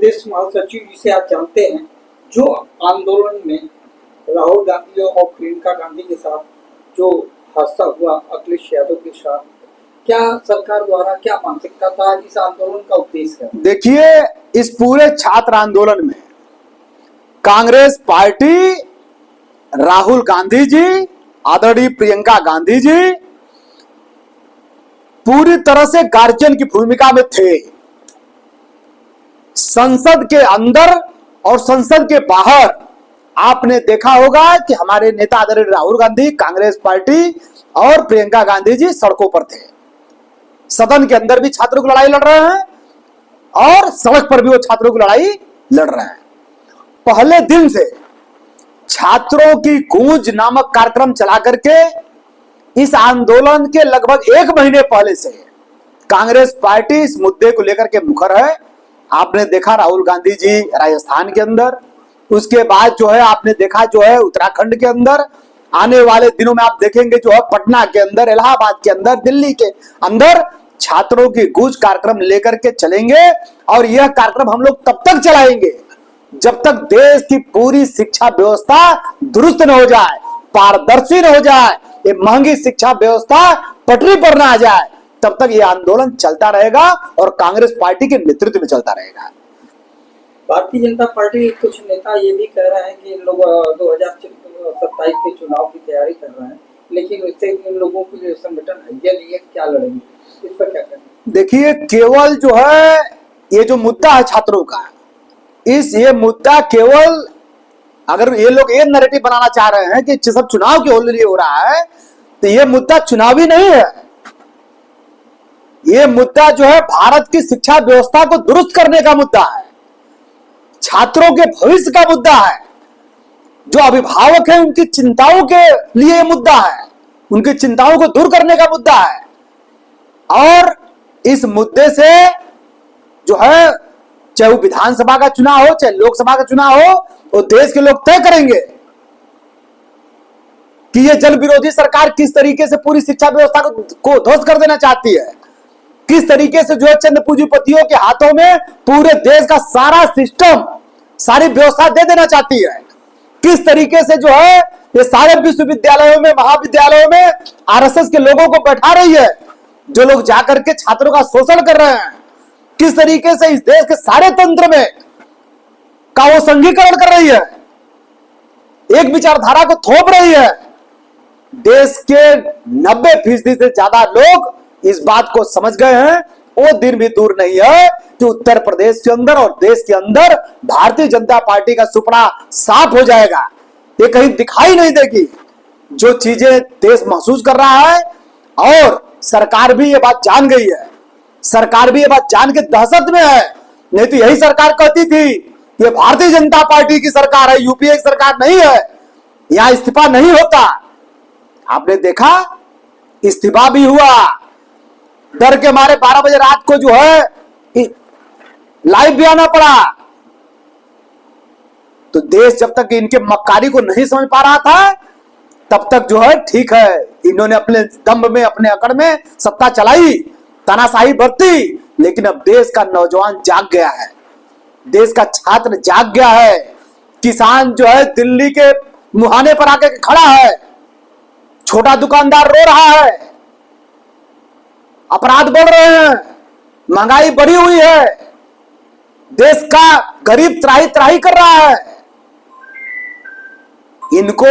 प्रदेश महासचिव जिसे आप जानते हैं, जो आंदोलन में राहुल गांधी और प्रियंका गांधी के साथ जो हादसा हुआ अखिलेश यादव के साथ, क्या सरकार द्वारा क्या मानसिकता था, इस आंदोलन का उद्देश्य है? देखिए, इस पूरे छात्र आंदोलन में कांग्रेस पार्टी, राहुल गांधी जी, आदरणीय प्रियंका गांधी जी पूरी तरह से गार्जियन की भूमिका में थे। संसद के अंदर और संसद के बाहर आपने देखा होगा कि हमारे नेता आदरणीय राहुल गांधी, कांग्रेस पार्टी और प्रियंका गांधी जी सड़कों पर थे। सदन के अंदर भी छात्रों की लड़ाई लड़ रहे हैं और सड़क पर भी वो छात्रों की लड़ाई लड़ रहे हैं। पहले दिन से छात्रों की गूंज नामक कार्यक्रम चला करके इस आंदोलन के लगभग 1 महीने पहले से कांग्रेस पार्टी इस मुद्दे को लेकर के मुखर है। आपने देखा राहुल गांधी जी राजस्थान के अंदर, उसके बाद जो है आपने देखा जो है उत्तराखंड के अंदर, आने वाले दिनों में आप देखेंगे जो है पटना के अंदर, इलाहाबाद के अंदर, दिल्ली के अंदर छात्रों की गूंज कार्यक्रम लेकर के चलेंगे। और यह कार्यक्रम हम लोग तब तक चलाएंगे जब तक देश की पूरी शिक्षा व्यवस्था दुरुस्त न हो जाए, पारदर्शी न हो जाए, ये महंगी शिक्षा व्यवस्था पटरी पर ना आ जाए, तब तक ये आंदोलन चलता रहेगा और कांग्रेस पार्टी के नेतृत्व में चलता रहेगा। भारतीय जनता पार्टी कुछ नेता ये भी कह रहे हैं कि इन लोग 2027 के चुनाव की तैयारी कर रहे हैं, लेकिन इससे इन लोगों की जो संगठन है नहीं है, क्या लड़ेंगे, इस पर क्या करें? देखिए, केवल जो है ये जो मुद्दा है छात्रों का, ये मुद्दा केवल अगर ये लोग ये नैरेटिव बनाना चाह रहे हैं कि सब चुनाव के लिए हो रहा है, तो ये मुद्दा चुनावी नहीं है। ये मुद्दा जो है भारत की शिक्षा व्यवस्था को दुरुस्त करने का मुद्दा है, छात्रों के भविष्य का मुद्दा है। जो अभिभावक हैं उनकी चिंताओं के लिए ये मुद्दा है, उनकी चिंताओं को दूर करने का मुद्दा है। और इस मुद्दे से जो है, चाहे वो विधानसभा का चुनाव हो, चाहे लोकसभा का चुनाव हो, वो देश के लोग तय करेंगे कि ये जन विरोधी सरकार किस तरीके से पूरी शिक्षा व्यवस्था को ध्वस्त कर देना चाहती है, किस तरीके से जो है चंद पूंजीपतियों के हाथों में पूरे देश का सारा सिस्टम, सारी व्यवस्था दे देना चाहती है, किस तरीके से जो है ये सारे विश्वविद्यालयों में, महाविद्यालयों में आरएसएस के लोगों को बैठा रही है, जो लोग जाकर के छात्रों का शोषण कर रहे हैं, किस तरीके से इस देश के सारे तंत्र में का वो संघीकरण कर रही है, एक विचारधारा को थोप रही है। देश के 90% से ज्यादा लोग इस बात को समझ गए हैं। वो दिन भी दूर नहीं है कि उत्तर प्रदेश के अंदर और देश के अंदर भारतीय जनता पार्टी का सुपड़ा साफ हो जाएगा। ये कहीं दिखाई नहीं देगी। जो चीजें देश महसूस कर रहा है, और सरकार भी ये बात जान गई है, सरकार भी ये बात जान के दहशत में है। नहीं तो यही सरकार कहती थी ये भारतीय जनता पार्टी की सरकार है, यूपीए की सरकार नहीं है, यहां इस्तीफा नहीं होता। आपने देखा इस्तीफा भी हुआ, डर के मारे 12 बजे रात को जो है लाइव भी आना पड़ा। तो देश जब तक इनके मक्कारी को नहीं समझ पा रहा था, तब तक जो है ठीक है, इन्होंने अपने दम में, अपने अकड़ में सत्ता चलाई, तानाशाही बरती। लेकिन अब देश का नौजवान जाग गया है, देश का छात्र जाग गया है, किसान जो है दिल्ली के मुहाने पर आके खड़ा है, छोटा दुकानदार रो रहा है, अपराध बढ़ रहे हैं, महंगाई बढ़ी हुई है, देश का गरीब त्राही त्राही कर रहा है। इनको